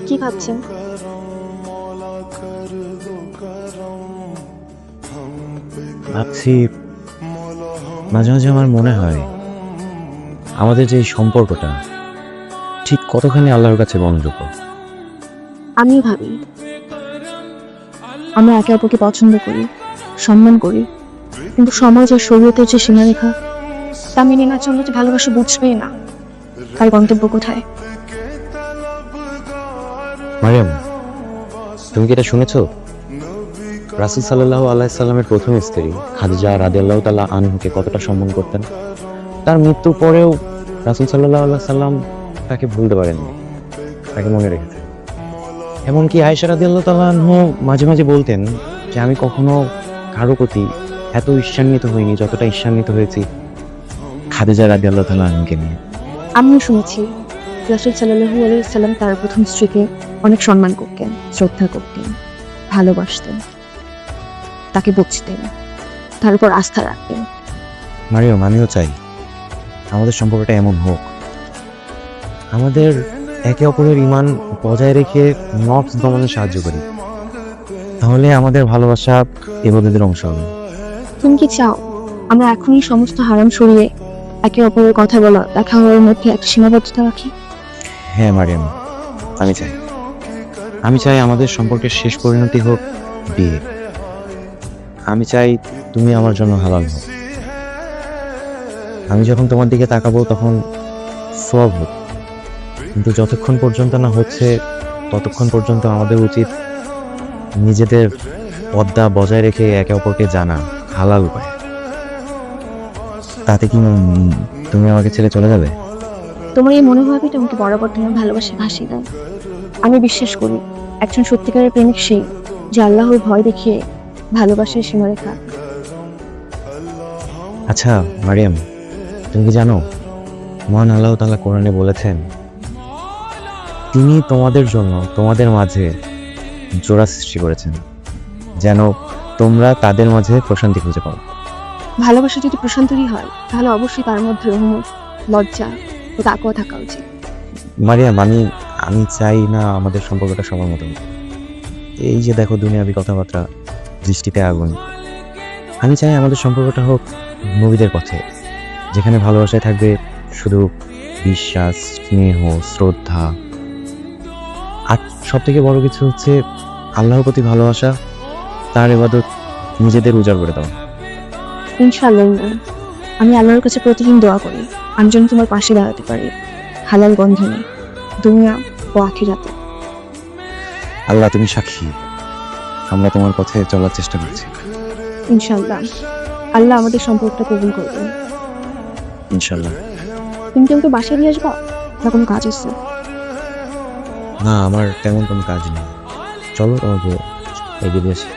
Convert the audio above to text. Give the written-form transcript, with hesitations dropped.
কি ভাবছেন? ভাবছি, মাঝে মাঝে আমার মনে হয় আমাদের যে এই সম্পর্কটা ঠিক কতখানি আল্লাহর কাছে গ্রহণযোগ্য। আমিও ভাবি আমরা একে অপরকে পছন্দ করি, সম্মান করি, কিন্তু সমাজ আর শরীয়তের যে সীমারেখা তা মেনে না চললে যে ভালোবাসা বুঝবেই না তার গন্তব্য কোথায়। মারিয়াম, তুমি কি এটা শুনেছো? রাসূল সাল্লাল্লাহু আলাইহি সাল্লামের প্রথম স্ত্রী খাদিজা রাদিয়াল্লাহু তাআলা আনহুকে কতটা সম্মান করতেন। তার মৃত্যুর পরেও রাসূল সাল্লাল্লাহু আলাইহি সাল্লাম তাকে ভুলতে পারেননি, তাকে মনে রেখেছেন। এমনকি আয়েশা রাদিয়াল্লাহু তাআলা আনহু মাঝে মাঝে বলতেন যে আমি কখনো কারো প্রতি এত ঈর্ষান্বিত হইনি যতটা ঈর্ষান্বিত হয়েছি খাদিজা রাদিয়াল্লাহু তাআলা আনহুকে নিয়ে। আমিও শুনেছি রাসূল সাল্লাল্লাহু আলাইহি সাল্লাম তার প্রথম স্ত্রীকে অনেক সম্মান করতেন, শ্রদ্ধা করতেন, ভালোবাসতেন, তাকে বুঝতেন, তার উপর আস্থা রাখতেন। মারিয়াম, আমিও চাই আমাদের সম্পর্কটা এমন হোক, আমাদের একে অপরের ঈমান বজায় রেখে নফস দমনে সাহায্য করি, তাহলে আমাদের ভালোবাসা ইবাদতের অংশ হবে। তুমি কি চাও আমরা এখনই সমস্ত হারাম সরিয়ে একে অপরের কথা বলা, দেখা হওয়ার মধ্যে একটা সীমাবদ্ধতা রাখি? হ্যাঁ মারিয়াম, আমি চাই আমাদের সম্পর্কের শেষ পরিণতি হোক বিয়ে। আমি চাই তুমি আমার জন্য হালাল হও। আমি যখন তোমার দিকে তাকাবো তখন সওয়াব হোক, কিন্তু যতক্ষণ পর্যন্ত না হচ্ছে ততক্ষণ পর্যন্ত আমাদের উচিত নিজেদের পর্দা বজায় রেখে একে অপরকে জানা হালাল উপায়। তাতে কি তুমি আমাকে ছেড়ে চলে যাবে? তোমার এই মনোভাবই তোমাকে বরাবর তোমার ভালোবাসা ভাসিয়ে দেয়। আমি বিশ্বাস করি একজন সত্যিকারের প্রেমিক সেই যে আল্লাহর ভয় দেখিয়ে ভালোবাসার সীমারেখা। আচ্ছা মারিয়াম, তুমি কি জানো মহান আল্লাহ তাআলা কোরআনে বলেছেন তিনি তোমাদের জন্য তোমাদের মাঝে জোড়া সৃষ্টি করেছেন যেন তোমরা তাদের মাঝে প্রশান্তি খুঁজে পাও। ভালোবাসা যদি প্রশান্তরই হয় তাহলে অবশ্যই তার মধ্যে রহমত, লজ্জা ও তাকওয়া থাকা উচিত। মারিয়াম, আমি চাই না আমাদের সম্পর্কটা সবার মতো হোক। এই যে দেখো দুনিয়াবি কথাবার্তা, দৃষ্টিতে আগুন। আমি চাই আমাদের সম্পর্কটা হোক নবীদের পথে, যেখানে ভালোবাসায় থাকবে শুধু বিশ্বাস, স্নেহ, শ্রদ্ধা, আর সব থেকে বড় কিছু হচ্ছে আল্লাহর প্রতি ভালোবাসা, তার ইবাদত নিজেদের উজাড় করে দাও। ইনশাআল্লাহ আমি আল্লাহর কাছে প্রতিদিন দোয়া করি আমি যেন তোমার পাশে দাঁড়াতে পারি, হালাল বন্ধনে, দুনিয়া ও আখিরাতে। আল্লাহ তুমি সাক্ষী, আমরা তোমার পথে চলার চেষ্টা করছি। ইনশাআল্লাহ আল্লাহ আমাদের সম্পর্কটা কবুল করবেন। ইনশাল্লাহ। তুমি কি আমাকে বাসায় দিয়ে আসবা না কোনো কাজ আছে? না, আমার তেমন কোনো কাজ নেই, চলো তোমাকে এগিয়ে দিয়ে আসি।